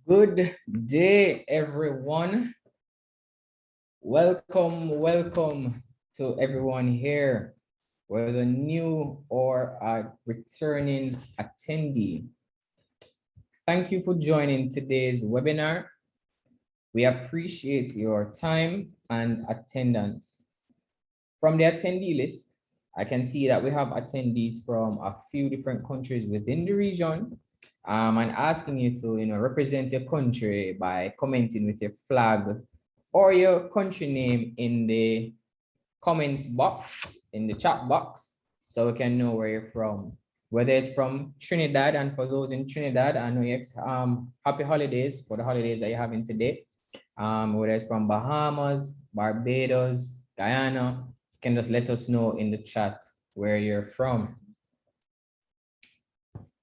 Good day, everyone. Welcome to everyone here, whether new or a returning attendee. Thank you for joining today's webinar. We appreciate your time and attendance. From the attendee list, I can see that we have attendees from a few different countries within the region. And asking you to represent your country by commenting with your flag or your country name in the comments box, in the chat box, so we can know where you're from. Whether it's from Trinidad, and for those in Trinidad, I know you happy holidays for the holidays that you're having today. Whether it's from Bahamas, Barbados, Guyana, you can just let us know in the chat where you're from.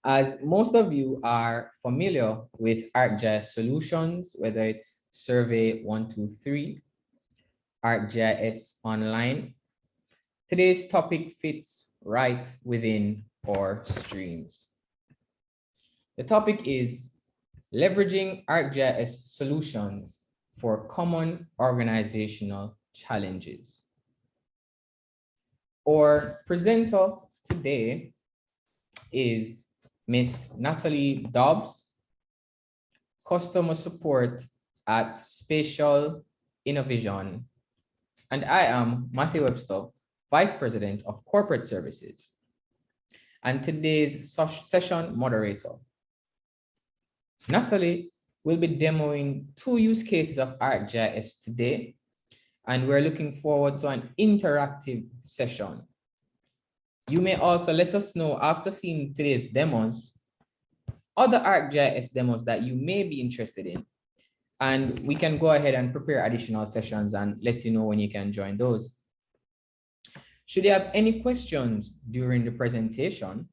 As most of you are familiar with ArcGIS Solutions, whether it's Survey 123, ArcGIS Online, today's topic fits right within our streams. The topic is leveraging ArcGIS Solutions for common organizational challenges. Our presenter today is Miss Natalie Dobbs, customer support at Spatial Innovation, and I am Matthew Webster, Vice President of Corporate Services, and today's session moderator. Natalie will be demoing 2 use cases of ArcGIS today, and we're looking forward to an interactive session. You may also let us know after seeing today's demos, other ArcGIS demos that you may be interested in, and we can go ahead and prepare additional sessions and let you know when you can join those. Should you have any questions during the presentation,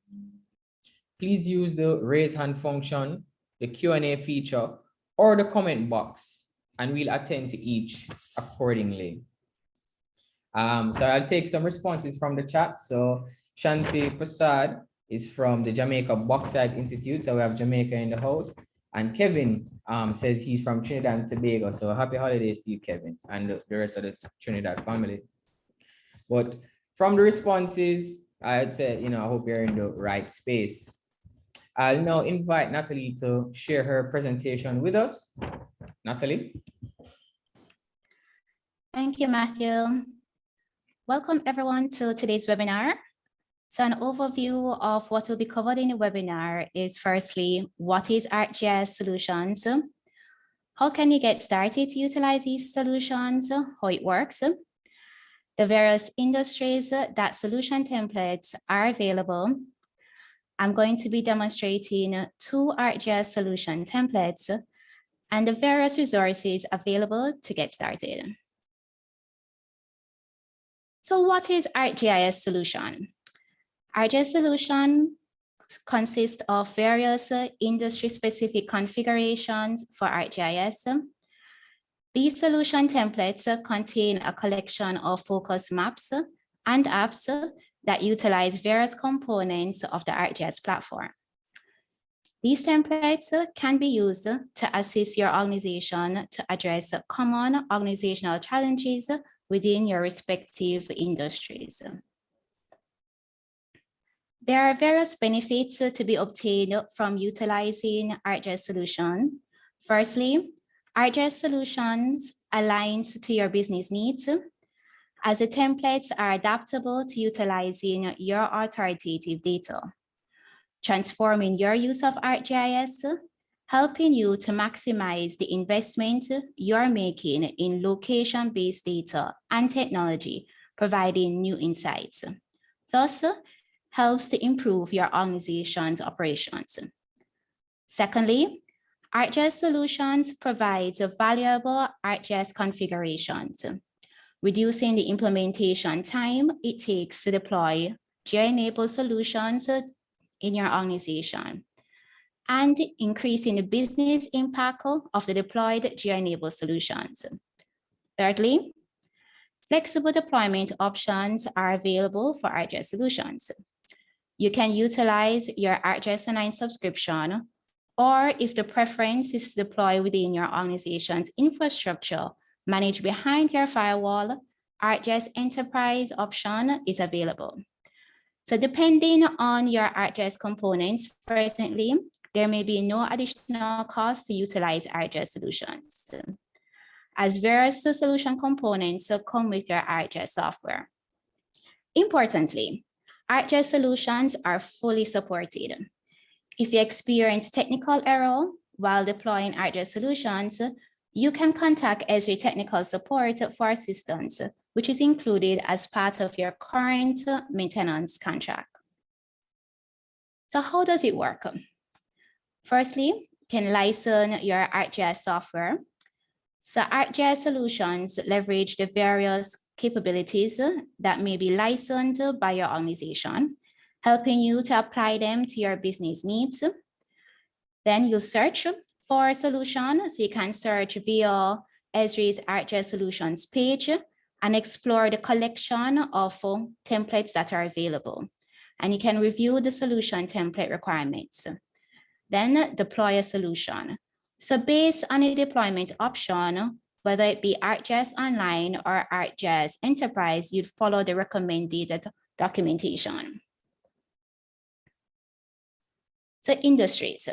please use the raise hand function, the Q&A feature, or the comment box, and we'll attend to each accordingly. So I'll take some responses from the chat. So Shanti Prasad is from the Jamaica Bauxite Institute. So we have Jamaica in the house. And Kevin says he's from Trinidad and Tobago. So happy holidays to you, Kevin, and the rest of the Trinidad family. But from the responses, I'd say, I hope you're in the right space. I'll now invite Natalie to share her presentation with us. Natalie. Thank you, Matthew. Welcome everyone to today's webinar. So an overview of what will be covered in the webinar is firstly, what is ArcGIS Solutions? How can you get started to utilize these solutions? How it works? The various industries that solution templates are available. I'm going to be demonstrating 2 ArcGIS solution templates and the various resources available to get started. So what is ArcGIS Solution? ArcGIS Solution consists of various industry-specific configurations for ArcGIS. These solution templates contain a collection of focus maps and apps that utilize various components of the ArcGIS platform. These templates can be used to assist your organization to address common organizational challenges within your respective industries. There are various benefits to be obtained from utilizing ArcGIS Solution. Firstly, ArcGIS Solutions aligns to your business needs, as the templates are adaptable to utilizing your authoritative data, transforming your use of ArcGIS, helping you to maximize the investment you're making in location-based data and technology, providing new insights. Thus, helps to improve your organization's operations. Secondly, ArcGIS Solutions provides valuable ArcGIS configurations, reducing the implementation time it takes to deploy GIS-enabled solutions in your organization, and increasing the business impact of the deployed GIS-enabled solutions. Thirdly, flexible deployment options are available for ArcGIS Solutions. You can utilize your ArcGIS Online subscription or if the preference is to deploy within your organization's infrastructure managed behind your firewall, ArcGIS Enterprise option is available. So depending on your ArcGIS components presently, there may be no additional cost to utilize ArcGIS solutions, as various solution components come with your ArcGIS software. Importantly, ArcGIS solutions are fully supported. If you experience technical error while deploying ArcGIS solutions, you can contact Esri technical support for assistance, which is included as part of your current maintenance contract. So how does it work? Firstly, you can license your ArcGIS software. So ArcGIS Solutions leverage the various capabilities that may be licensed by your organization, helping you to apply them to your business needs. Then you search for a solution. So you can search via Esri's ArcGIS Solutions page and explore the collection of templates that are available. And you can review the solution template requirements. Then deploy a solution. So based on a deployment option, whether it be ArcGIS Online or ArcGIS Enterprise, you'd follow the recommended documentation. So industries.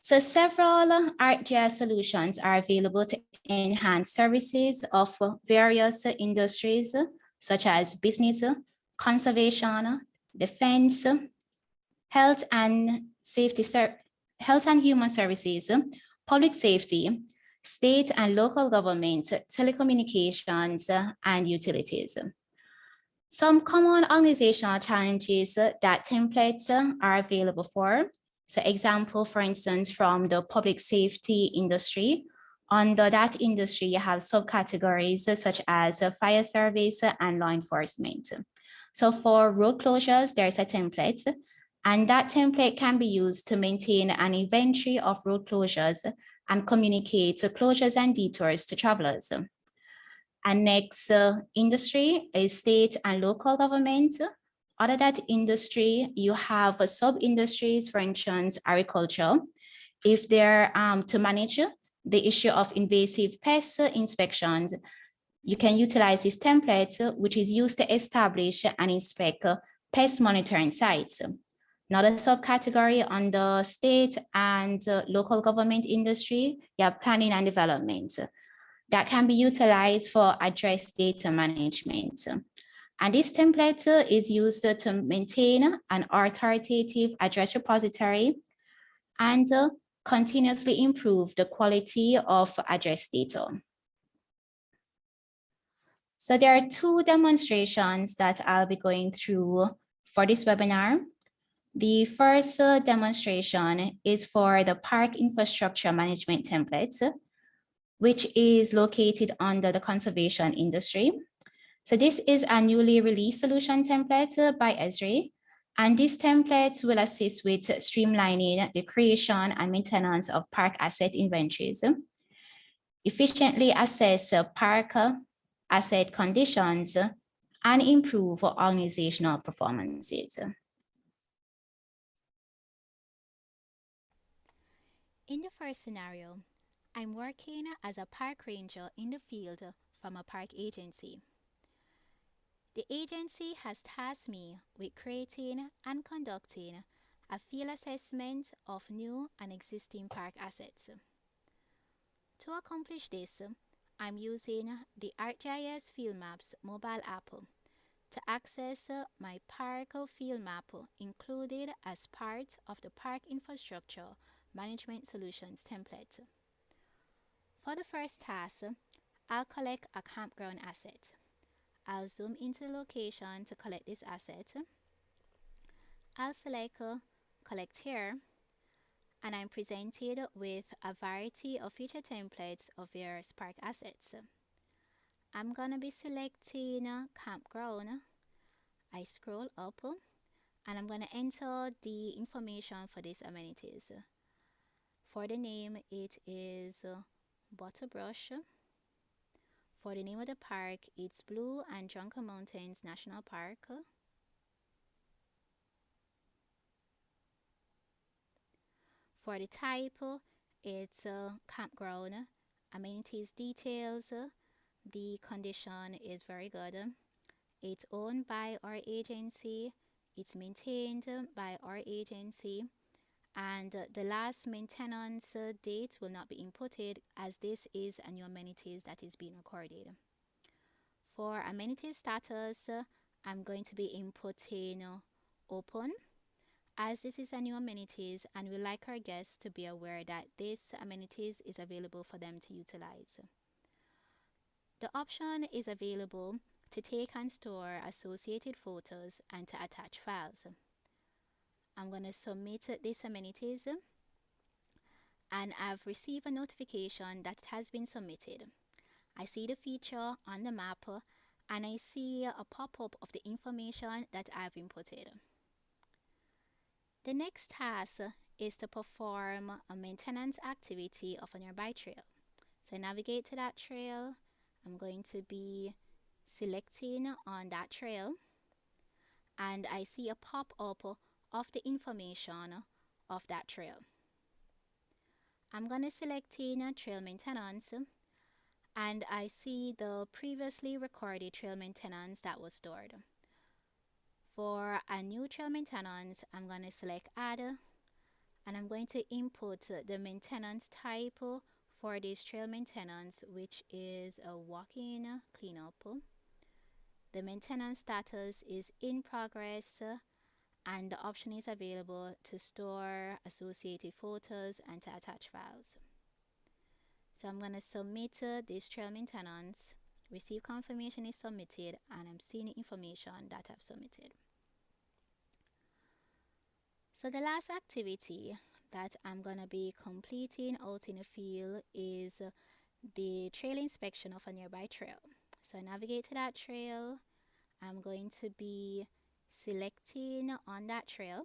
So several ArcGIS solutions are available to enhance services of various industries, such as business, conservation, defense, health and human services, public safety, state and local government, telecommunications, and utilities. Some common organizational challenges that templates are available for. So example, for instance, from the public safety industry. Under that industry, you have subcategories such as fire service and law enforcement. So for road closures, there's a template, and that template can be used to maintain an inventory of road closures and communicate closures and detours to travelers. And next industry is state and local government. Under that industry, you have sub-industries, for instance, agriculture. If they're to manage the issue of invasive pest inspections, you can utilize this template, which is used to establish and inspect pest monitoring sites. Another subcategory under state and local government industry, you have planning and development. That can be utilized for address data management. And this template is used to maintain an authoritative address repository and continuously improve the quality of address data. So there are two demonstrations that I'll be going through for this webinar. The first demonstration is for the park infrastructure management template, which is located under the conservation industry. So this is a newly released solution template by Esri, and this template will assist with streamlining the creation and maintenance of park asset inventories, efficiently assess park asset conditions, and improve organizational performances. In the first scenario, I'm working as a park ranger in the field from a park agency. The agency has tasked me with creating and conducting a field assessment of new and existing park assets. To accomplish this, I'm using the ArcGIS Field Maps mobile app to access my park field map included as part of the Park Infrastructure Management Solutions template. For the first task, I'll collect a campground asset. I'll zoom into the location to collect this asset. I'll select Collect Here, and I'm presented with a variety of feature templates of various park assets. I'm gonna be selecting Campground. I scroll up, and I'm gonna enter the information for these amenities. For the name, it is Butterbrush. For the name of the park, it's Blue and Drunken Mountains National Park. For the type, it's campground. Amenities details, the condition is very good. It's owned by our agency. It's maintained by our agency. And the last maintenance date will not be inputted, as this is a new amenities that is being recorded. For amenities status, I'm going to be inputting open, as this is a new amenities and we like our guests to be aware that this amenities is available for them to utilize. The option is available to take and store associated photos and to attach files. I'm going to submit these amenities and I've received a notification that it has been submitted. I see the feature on the map and I see a pop-up of the information that I've inputted. The next task is to perform a maintenance activity of a nearby trail. So navigate to that trail. I'm going to be selecting on that trail and I see a pop-up of the information of that trail. I'm going to select in trail maintenance and I see the previously recorded trail maintenance that was stored. For a new trail maintenance, I'm going to select add and I'm going to input the maintenance type for this trail maintenance, which is a walk-in cleanup. The maintenance status is in progress and the option is available to store associated photos and to attach files. So I'm going to submit this trail maintenance, receive confirmation is submitted, and I'm seeing the information that I've submitted. So the last activity that I'm going to be completing out in the field is the trail inspection of a nearby trail. So I navigate to that trail. I'm going to be selecting on that trail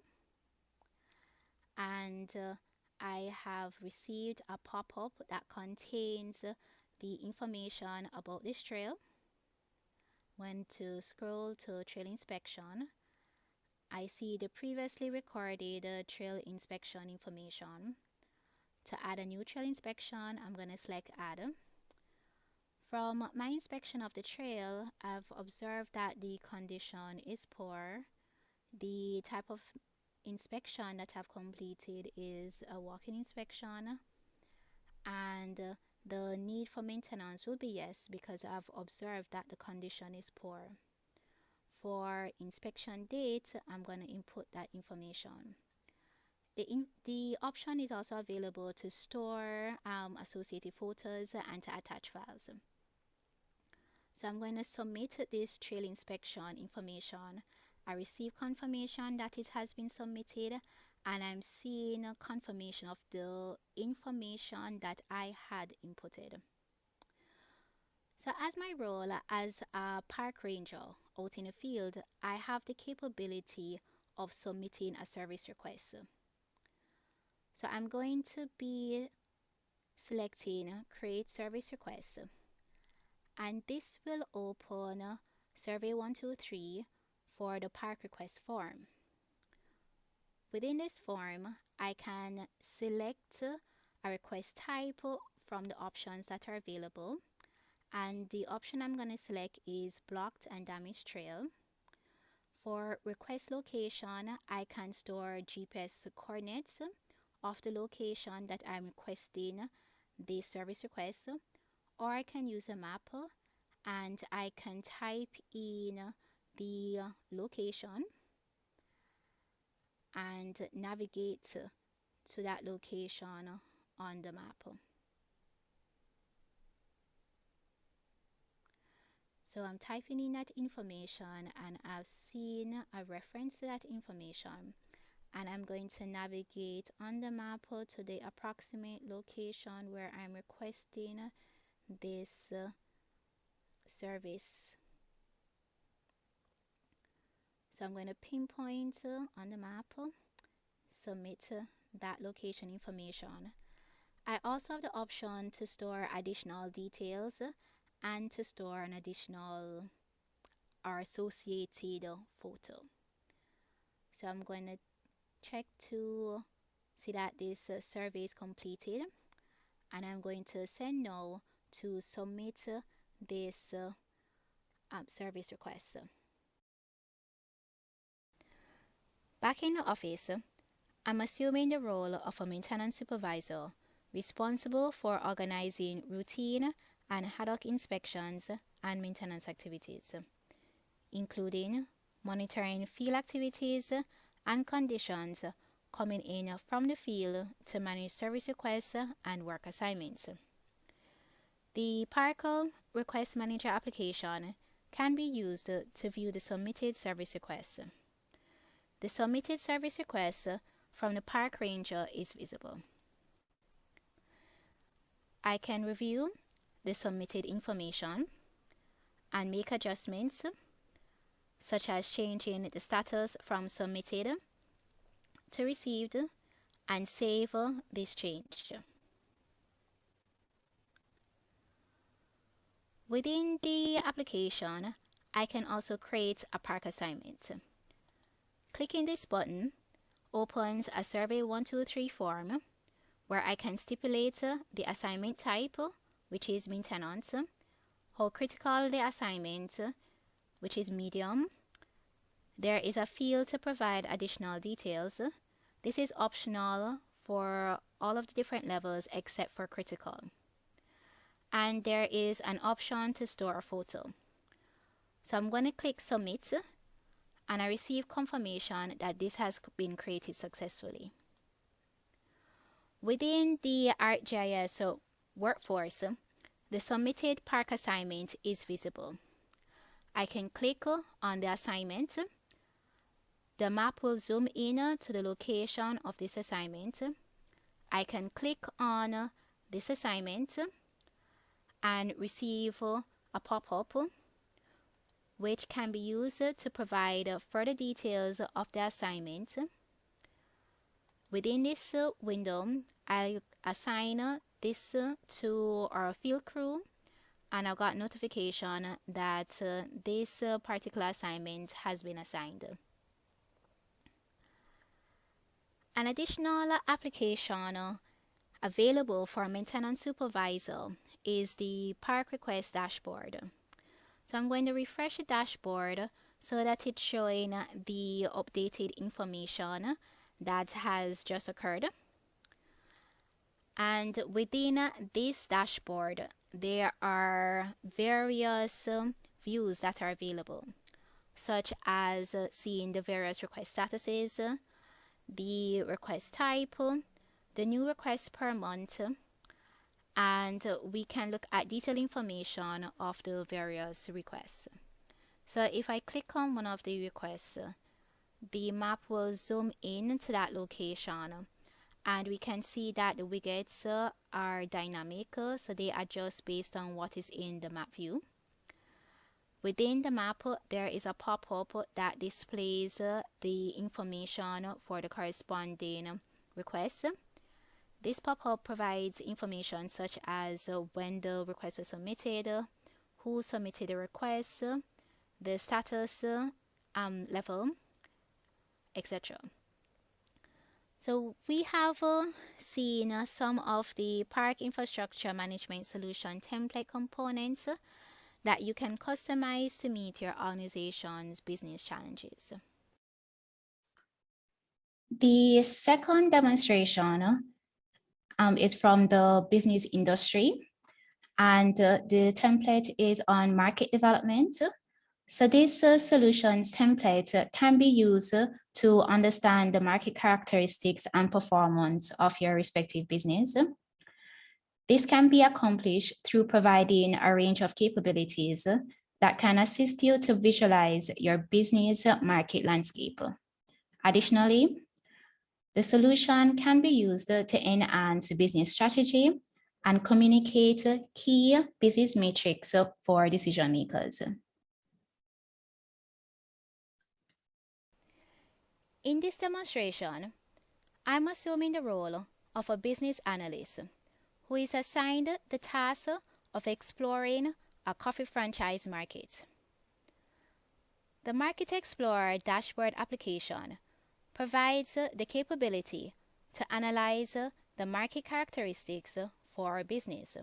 and I have received a pop-up that contains the information about this trail. When to scroll to trail inspection, I see the previously recorded trail inspection information. To add a new trail inspection, I'm going to select add. From my inspection of the trail, I've observed that the condition is poor. The type of inspection that I've completed is a walk-in inspection, and the need for maintenance will be yes, because I've observed that the condition is poor. For inspection date, I'm going to input that information. The option is also available to store associated photos and to attach files. So I'm going to submit this trail inspection information. I receive confirmation that it has been submitted and I'm seeing a confirmation of the information that I had inputted. So as my role as a park ranger out in the field, I have the capability of submitting a service request. So I'm going to be selecting create service request and this will open survey 123 for the park request form. Within this form, I can select a request type from the options that are available, and the option I'm going to select is blocked and damaged trail. For request location, I can store GPS coordinates of the location that I'm requesting the service request, or I can use a map and I can type in the location and navigate to that location on the map. So I'm typing in that information and I've seen a reference to that information, and I'm going to navigate on the map to the approximate location where I'm requesting this service. So I'm going to pinpoint on the map, submit that location information. I also have the option to store additional details and to store an additional or associated photo. So I'm going to check to See that this survey is completed, and I'm going to send now to submit this service request. Back in the office, I'm assuming the role of a maintenance supervisor responsible for organizing routine and ad hoc inspections and maintenance activities, including monitoring field activities and conditions coming in from the field to manage service requests and work assignments. The Parcel Request Manager application can be used to view the submitted service requests. The submitted service request from the Park Ranger is visible. I can review the submitted information and make adjustments, such as changing the status from submitted to received, and save this change. Within the application, I can also create a park assignment. Clicking this button opens a Survey 123 form where I can stipulate the assignment type, which is maintenance, how critical the assignment, which is medium. There is a field to provide additional details. This is optional for all of the different levels except for critical. And there is an option to store a photo. So I'm going to click Submit, and I receive confirmation that this has been created successfully. Within the ArcGIS workforce, the submitted park assignment is visible. I can click on the assignment. The map will zoom in to the location of this assignment. I can click on this assignment and receive a pop-up which can be used to provide further details of the assignment. Within this window, I assign this to our field crew, and I got notification that this particular assignment has been assigned. An additional application available for a maintenance supervisor is the Park Request dashboard. So I'm going to refresh the dashboard so that it's showing the updated information that has just occurred. And within this dashboard, there are various views that are available, such as seeing the various request statuses, the request type, the new requests per month, and we can look at detailed information of the various requests. So if I click on one of the requests, the map will zoom in to that location, and we can see that the widgets are dynamic, so they adjust based on what is in the map view. Within the map, there is a pop-up that displays the information for the corresponding request. This pop-up provides information such as when the request was submitted, who submitted the request, the status level, etc. So we have seen some of the Park Infrastructure Management Solution template components that you can customize to meet your organization's business challenges. The second demonstration is from the business industry, and the template is on market development. So this solutions template can be used to understand the market characteristics and performance of your respective business. This can be accomplished through providing a range of capabilities that can assist you to visualize your business market landscape. Additionally, the solution can be used to enhance business strategy and communicate key business metrics for decision makers. In this demonstration, I'm assuming the role of a business analyst who is assigned the task of exploring a coffee franchise market. The Market Explorer dashboard application provides the capability to analyze the market characteristics for our business.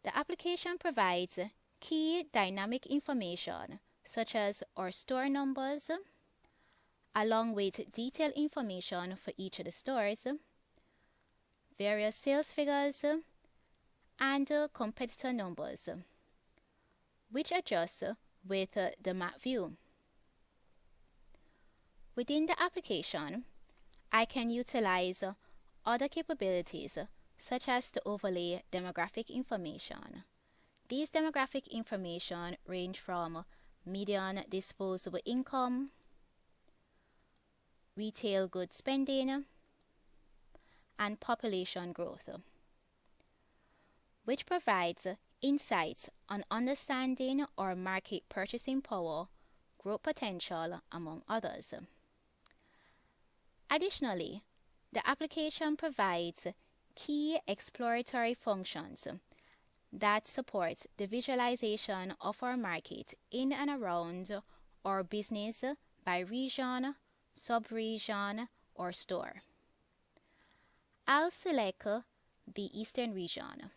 The application provides key dynamic information such as our store numbers, along with detailed information for each of the stores, various sales figures, and competitor numbers, which adjust with the map view. Within the application, I can utilize other capabilities such as to overlay demographic information. These demographic information range from median disposable income, retail goods spending, and population growth, which provides insights on understanding our market purchasing power, growth potential, among others. Additionally, the application provides key exploratory functions that support the visualization of our market in and around our business by region, sub-region, or store. I'll select the Eastern region.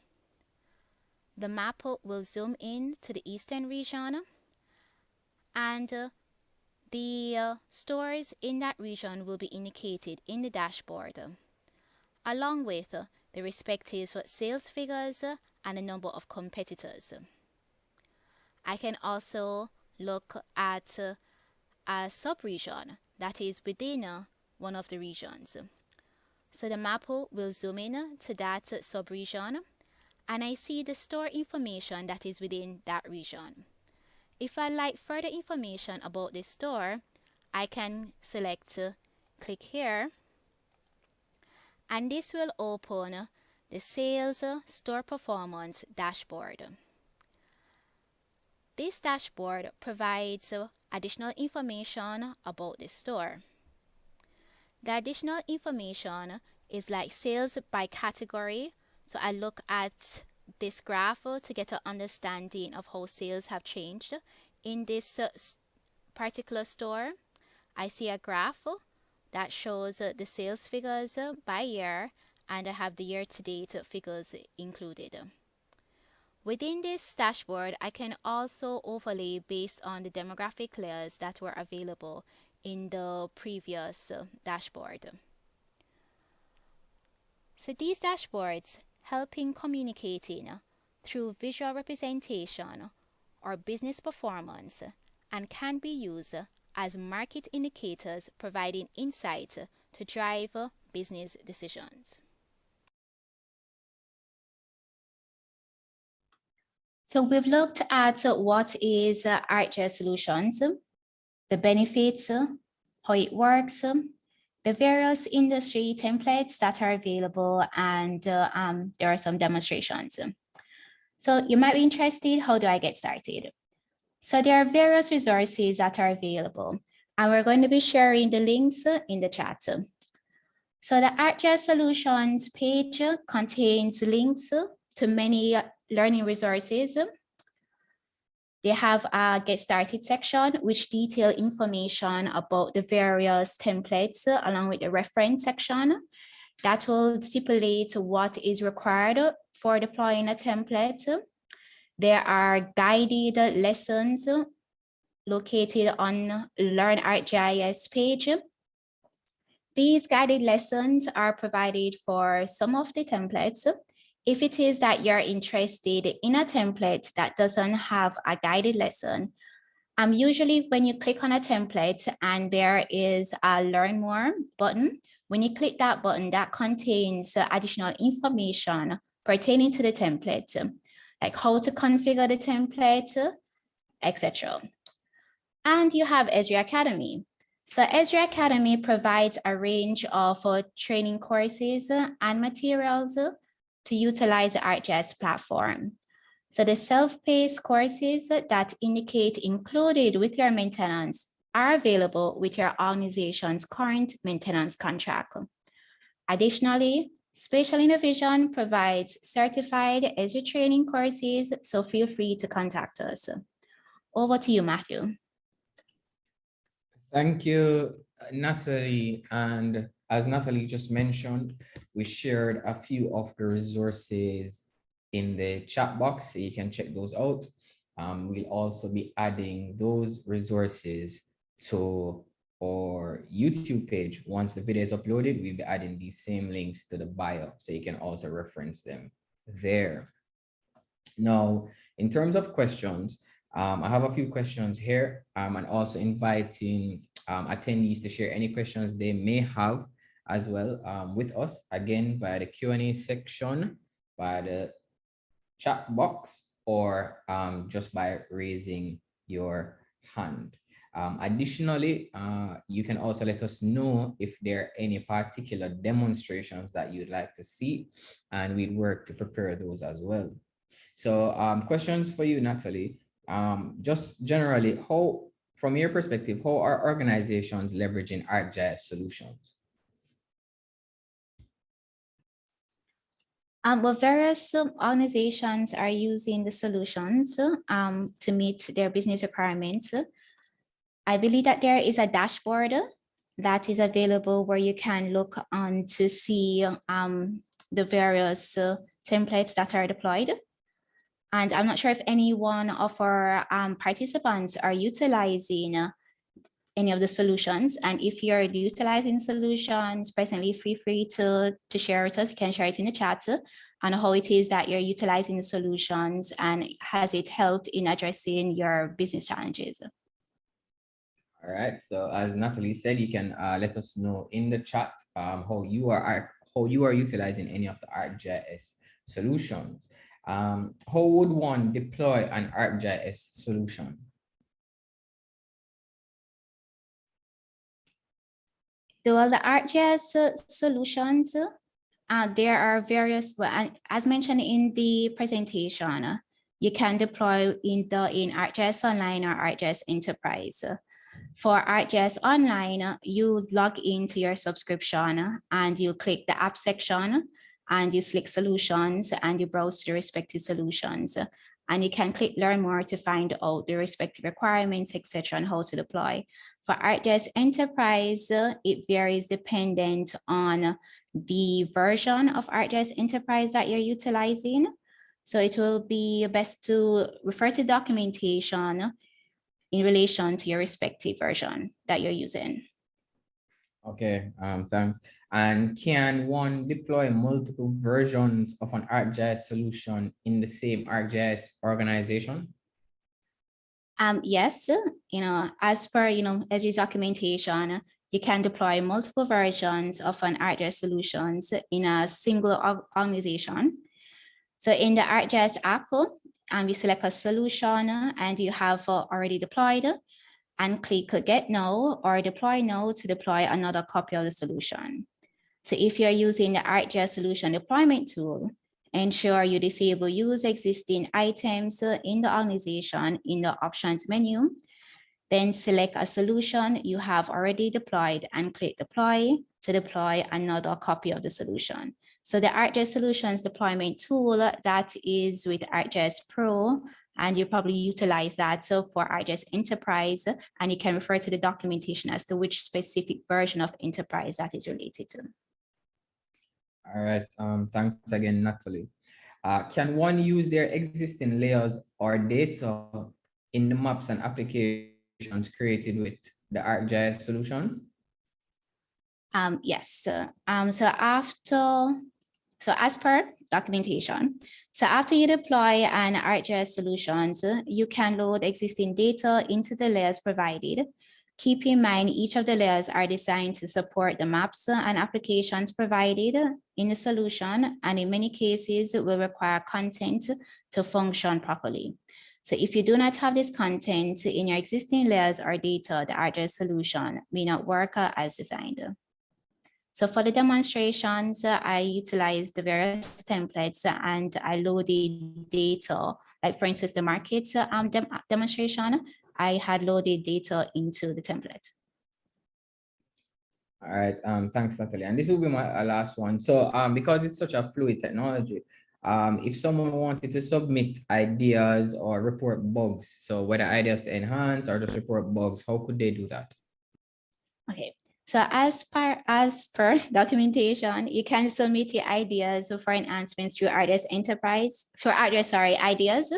The map will zoom in to the Eastern region, and the stores in that region will be indicated in the dashboard, along with the respective sales figures and the number of competitors. I can also look at a sub-region that is within one of the regions. So the map will zoom in to that sub-region, and I see the store information that is within that region. If I like further information about the store, I can select click here, and this will open the sales store performance dashboard. This dashboard provides additional information about the store. The additional information is like sales by category. So I look at this graph to get an understanding of how sales have changed in this particular store. I see a graph that shows the sales figures by year, and I have the year-to-date figures included. Within this dashboard, I can also overlay based on the demographic layers that were available in the previous dashboard. So these dashboards help in communicating through visual representation or business performance, and can be used as market indicators, providing insight to drive business decisions. So we've looked at what is ArcGIS Solutions, the benefits, how it works, the various industry templates that are available, and there are some demonstrations. So you might be interested, how do I get started? So there are various resources that are available, and we're going to be sharing the links in the chat. So the ArcGIS Solutions page contains links to many learning resources. They have a Get Started section, which detail information about the various templates, along with the reference section that will stipulate what is required for deploying a template. There are guided lessons located on Learn ArcGIS page. These guided lessons are provided for some of the templates. If it is that you're interested in a template that doesn't have a guided lesson, usually when you click on a template and there is a Learn More button, when you click that button, that contains additional information pertaining to the template, like how to configure the template, etc. And you have Esri Academy. So Esri Academy provides a range of training courses and materials to utilize the ArcGIS platform. So the self-paced courses that indicate included with your maintenance are available with your organization's current maintenance contract. Additionally, Spatial Innovation provides certified Esri training courses, so feel free to contact us. Over to you, Matthew. Thank you, Natalie. And as Natalie just mentioned, we shared a few of the resources in the chat box, so you can check those out. We'll also be adding those resources to our YouTube page. Once the video is uploaded, we'll be adding these same links to the bio, so you can also reference them there. Now, in terms of questions, I have a few questions here, and also inviting attendees to share any questions they may have as well with us, again, by the Q&A section, by the chat box, or just by raising your hand. Additionally, you can also let us know if there are any particular demonstrations that you'd like to see, and we'd work to prepare those as well. So questions for you, Natalie. Just generally, how, from your perspective, how are organizations leveraging ArcGIS solutions? Well, various organizations are using the solutions to meet their business requirements. I believe that there is a dashboard that is available where you can look on to see the various templates that are deployed. And I'm not sure if any one of our participants are utilizing any of the solutions. And if you're utilizing solutions presently, feel free to share with us. You can share it in the chat on how it is that you're utilizing the solutions and has it helped in addressing your business challenges. All right, so as Natalie said, you can let us know in the chat how you are utilizing any of the ArcGIS solutions. How would one deploy an ArcGIS solution? Well, the ArcGIS solutions, there are various, well, as mentioned in the presentation, you can deploy in ArcGIS Online or ArcGIS Enterprise. For ArcGIS Online, you log into your subscription and you click the app section and you select solutions and you browse the respective solutions. And you can click learn more to find out the respective requirements, etc., and how to deploy. For ArcGIS Enterprise, it varies dependent on the version of ArcGIS Enterprise that you're utilizing. So it will be best to refer to documentation in relation to your respective version that you're using. Okay, thanks. And can one deploy multiple versions of an ArcGIS solution in the same ArcGIS organization? Yes, as per, as your documentation, you can deploy multiple versions of an ArcGIS solutions in a single organization. So in the ArcGIS app, you select a solution and you have already deployed and click Get Now or Deploy Now to deploy another copy of the solution. So if you're using the ArcGIS Solution Deployment tool, ensure you disable Use Existing Items in the organization in the Options menu. Then select a solution you have already deployed and click Deploy to deploy another copy of the solution. So the ArcGIS Solutions Deployment tool, that is with ArcGIS Pro, and you probably utilize that so for ArcGIS Enterprise, and you can refer to the documentation as to which specific version of Enterprise that is related to. All right, thanks again, Natalie. Can one use their existing layers or data in the maps and applications created with the ArcGIS solution? Yes, so as per documentation, so after you deploy an ArcGIS solutions, you can load existing data into the layers provided. Keep in mind, each of the layers are designed to support the maps and applications provided in the solution, and in many cases will require content to function properly. So if you do not have this content in your existing layers or data, the ArcGIS solution may not work as designed. So for the demonstrations, I utilized the various templates and I loaded data, like for instance, the markets demonstration, I had loaded data into the template. All right, thanks, Natalie. And this will be my last one. So because it's such a fluid technology, if someone wanted to submit ideas or report bugs, so whether ideas to enhance or just report bugs, how could they do that? Okay, So as per documentation, you can submit your ideas for enhancements through ArcGIS Enterprise, for ArcGIS, ideas.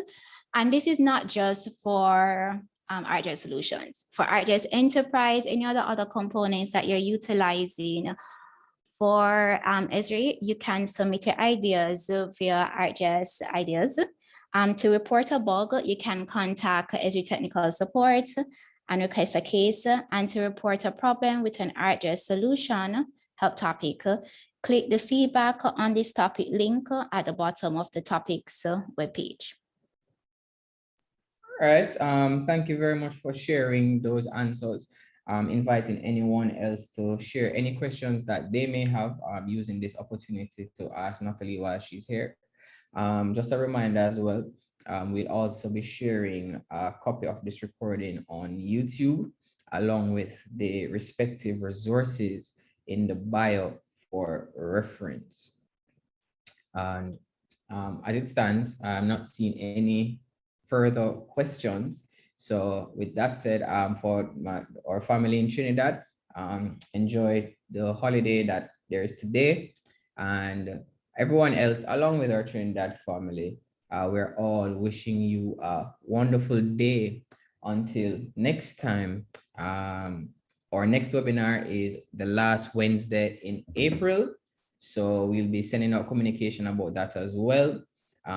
And this is not just for ArcGIS Solutions. For ArcGIS Enterprise, any other components that you're utilizing for Esri, you can submit your ideas via ArcGIS Ideas. To report a bug, you can contact Esri Technical Support and request a case. And to report a problem with an ArcGIS solution help topic, click the feedback on this topic link at the bottom of the topics webpage. All right, thank you very much for sharing those answers. Inviting anyone else to share any questions that they may have using this opportunity to ask Natalie while she's here. Just a reminder as well, we'll also be sharing a copy of this recording on YouTube, along with the respective resources in the bio for reference. And as it stands, I'm not seeing any further questions. So with that said, for our family in Trinidad, enjoy the holiday that there is today. And everyone else, along with our Trinidad family, we're all wishing you a wonderful day. Until next time, our next webinar is the last Wednesday in April. So we'll be sending out communication about that as well.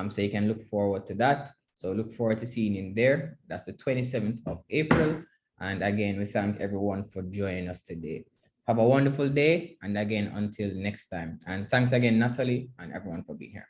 So you can look forward to that. So look forward to seeing you in there. That's the 27th of April. And again, we thank everyone for joining us today. Have a wonderful day. And again, until next time. And thanks again, Natalie, and everyone for being here.